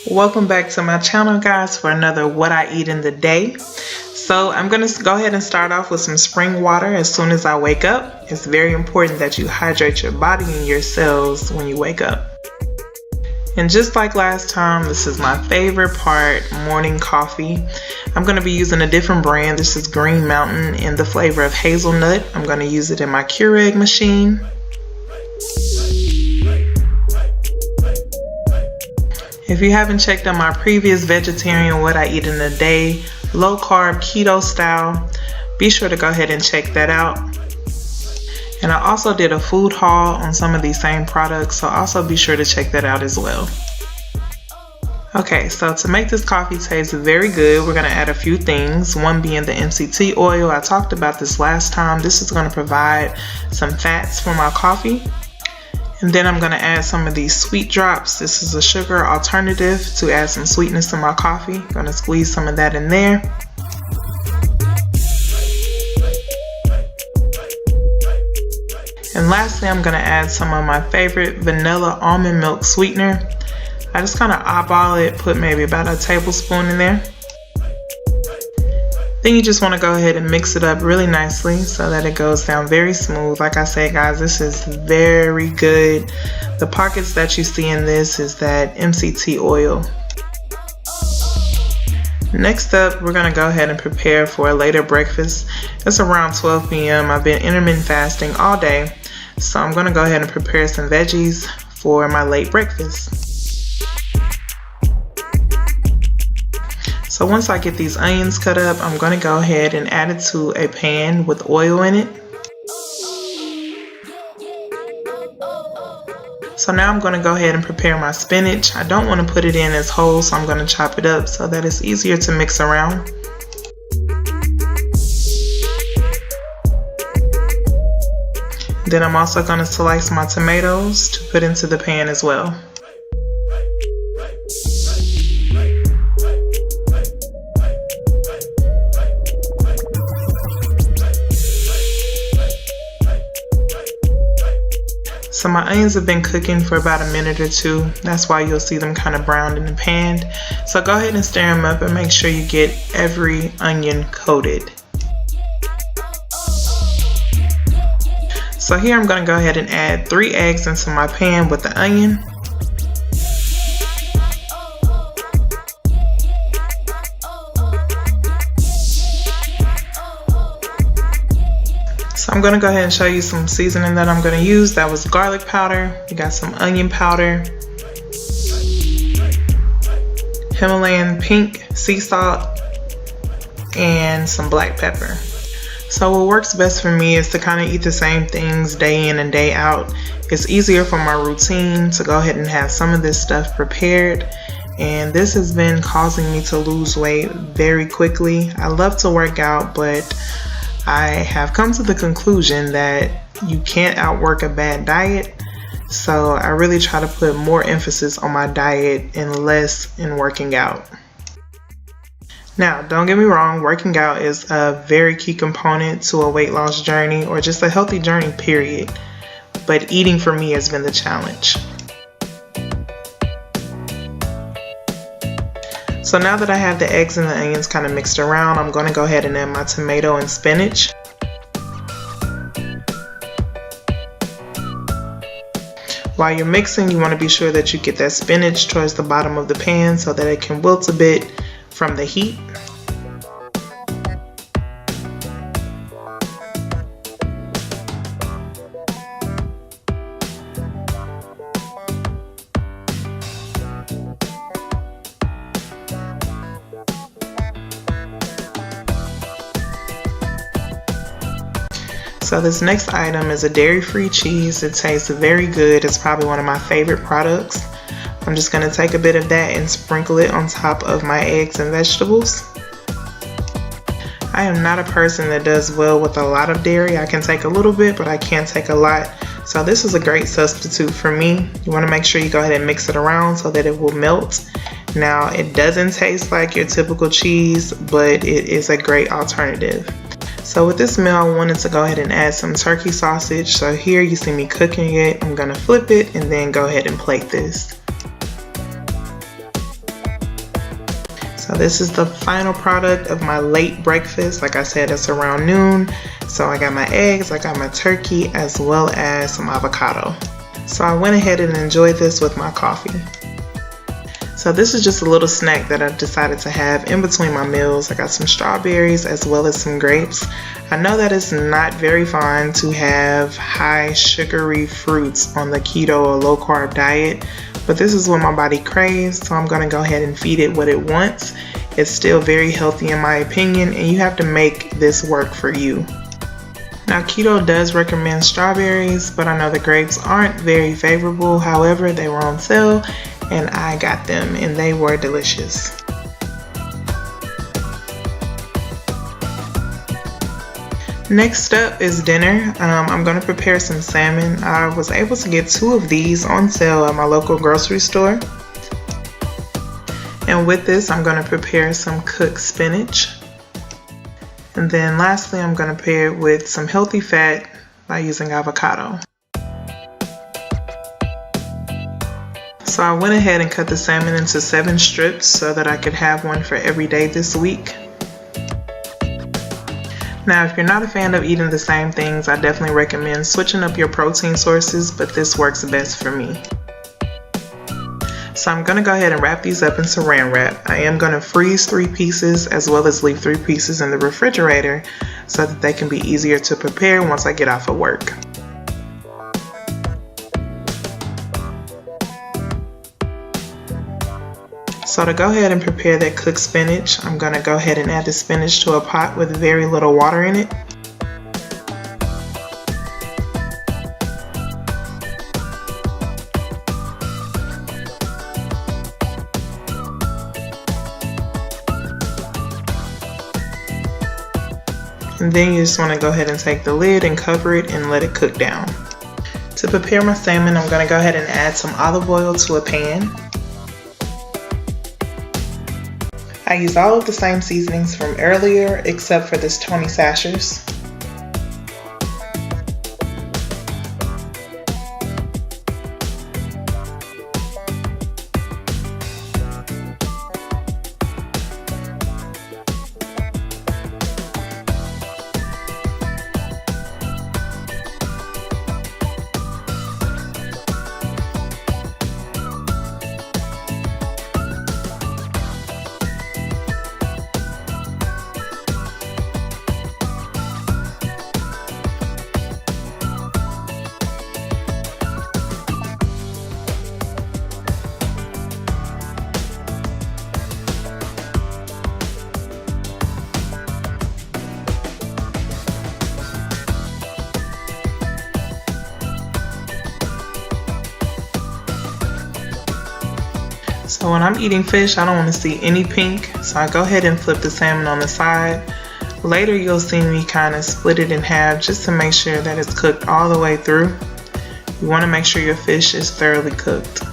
Welcome back to my channel, guys, for another what I eat in the day. So I'm going to go ahead and start off with some spring water as soon as I wake up. It's very important that you hydrate your body and your cells when you wake up. And just like last time, this is my favorite part, morning coffee. I'm going to be using a different brand. This is Green Mountain in the flavor of hazelnut. I'm going to use it in my Keurig machine. If you haven't checked out my previous vegetarian what I eat in a day, low carb keto style, be sure to go ahead and check that out. And I also did a food haul on some of these same products, so also be sure to check that out as well. Okay, so to make this coffee taste very good, we're going to add a few things, one being the MCT oil. I talked about this last time. This is going to provide some fats for my coffee. And then I'm going to add some of these sweet drops. This is a sugar alternative to add some sweetness to my coffee. I'm going to squeeze some of that in there. And lastly, I'm going to add some of my favorite vanilla almond milk sweetener. I just kind of eyeball it, put maybe about a tablespoon in there. Then you just want to go ahead and mix it up really nicely so that it goes down very smooth. Like I said, guys, this is very good. The pockets that you see in this is that MCT oil. Next up, we're going to go ahead and prepare for a later breakfast. It's around 12 p.m. I've been intermittent fasting all day, so I'm going to go ahead and prepare some veggies for my late breakfast. So once I get these onions cut up, I'm going to go ahead and add it to a pan with oil in it. So now I'm going to go ahead and prepare my spinach. I don't want to put it in as whole, so I'm going to chop it up so that it's easier to mix around. Then I'm also going to slice my tomatoes to put into the pan as well. So my onions have been cooking for about a minute or two. That's why you'll see them kind of browned in the pan. So go ahead and stir them up and make sure you get every onion coated. So here I'm going to go ahead and add 3 eggs into my pan with the onion. So I'm going to go ahead and show you some seasoning that I'm going to use. That was garlic powder. We got some onion powder, Himalayan pink sea salt, and some black pepper. So what works best for me is to kind of eat the same things day in and day out. It's easier for my routine to go ahead and have some of this stuff prepared. And this has been causing me to lose weight very quickly. I love to work out, but I have come to the conclusion that you can't outwork a bad diet. So I really try to put more emphasis on my diet and less in working out. Now, don't get me wrong, working out is a very key component to a weight loss journey or just a healthy journey, period. But eating for me has been the challenge. So now that I have the eggs and the onions kind of mixed around, I'm going to go ahead and add my tomato and spinach. While you're mixing, you want to be sure that you get that spinach towards the bottom of the pan so that it can wilt a bit from the heat. So this next item is a dairy-free cheese. It tastes very good. It's probably one of my favorite products. I'm just going to take a bit of that and sprinkle it on top of my eggs and vegetables. I am not a person that does well with a lot of dairy. I can take a little bit, but I can't take a lot. So this is a great substitute for me. You want to make sure you go ahead and mix it around so that it will melt. Now, it doesn't taste like your typical cheese, but it is a great alternative. So with this meal, I wanted to go ahead and add some turkey sausage. So here you see me cooking it. I'm going to flip it and then go ahead and plate this. So this is the final product of my late breakfast. Like I said, it's around noon. So I got my eggs, I got my turkey, as well as some avocado. So I went ahead and enjoyed this with my coffee. So this is just a little snack that I decided to have in between my meals. I got some strawberries as well as some grapes. I know that it's not very fun to have high sugary fruits on the keto or low carb diet, but this is what my body craves, so I'm gonna go ahead and feed it what it wants. It's still very healthy in my opinion, and you have to make this work for you. Now keto does recommend strawberries, but I know the grapes aren't very favorable. However, they were on sale and I got them and they were delicious. Next up is dinner. I'm going to prepare some salmon. I was able to get 2 of these on sale at my local grocery store. And with this, I'm going to prepare some cooked spinach. And then lastly, I'm going to pair it with some healthy fat by using avocado. So I went ahead and cut the salmon into 7 strips so that I could have one for every day this week. Now, if you're not a fan of eating the same things, I definitely recommend switching up your protein sources, but this works best for me. So I'm going to go ahead and wrap these up in saran wrap. I am going to freeze 3 pieces as well as leave 3 pieces in the refrigerator so that they can be easier to prepare once I get off of work. So to go ahead and prepare that cooked spinach, I'm going to go ahead and add the spinach to a pot with very little water in it. And then you just want to go ahead and take the lid and cover it and let it cook down. To prepare my salmon, I'm going to go ahead and add some olive oil to a pan. I use all of the same seasonings from earlier except for this Tony Sashers. So when I'm eating fish, I don't want to see any pink, so I go ahead and flip the salmon on the side. Later you'll see me kind of split it in half just to make sure that it's cooked all the way through. You want to make sure your fish is thoroughly cooked.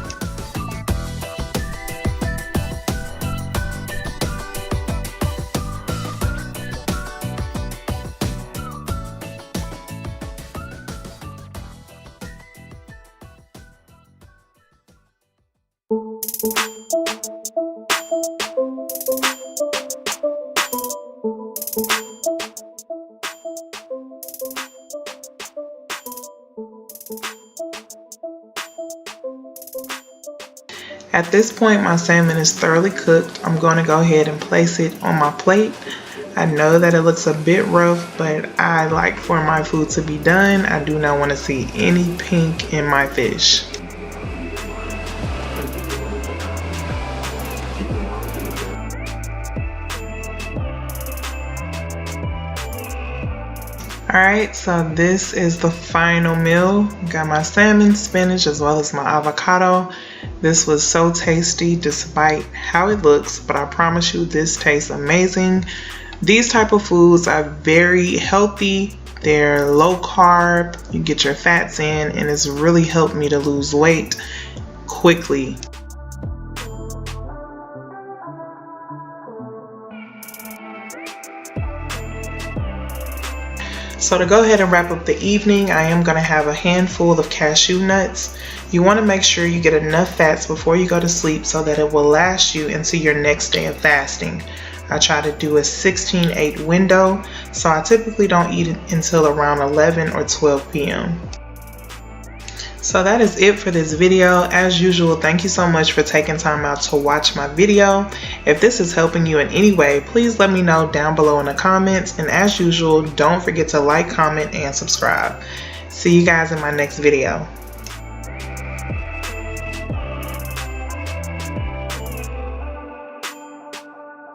At this point, my salmon is thoroughly cooked. I'm going to go ahead and place it on my plate. I know that it looks a bit rough, but I like for my food to be done. I do not want to see any pink in my fish. Alright, so this is the final meal. Got my salmon, spinach, as well as my avocado. This was so tasty despite how it looks, but I promise you this tastes amazing. These type of foods are very healthy. They're low carb, you get your fats in, and it's really helped me to lose weight quickly. So to go ahead and wrap up the evening, I am going to have a handful of cashew nuts. You want to make sure you get enough fats before you go to sleep so that it will last you into your next day of fasting. I try to do a 16-8 window, so I typically don't eat until around 11 or 12 p.m. So that is it for this video. As usual, thank you so much for taking time out to watch my video. If this is helping you in any way, please let me know down below in the comments. And as usual, don't forget to like, comment, and subscribe. See you guys in my next video.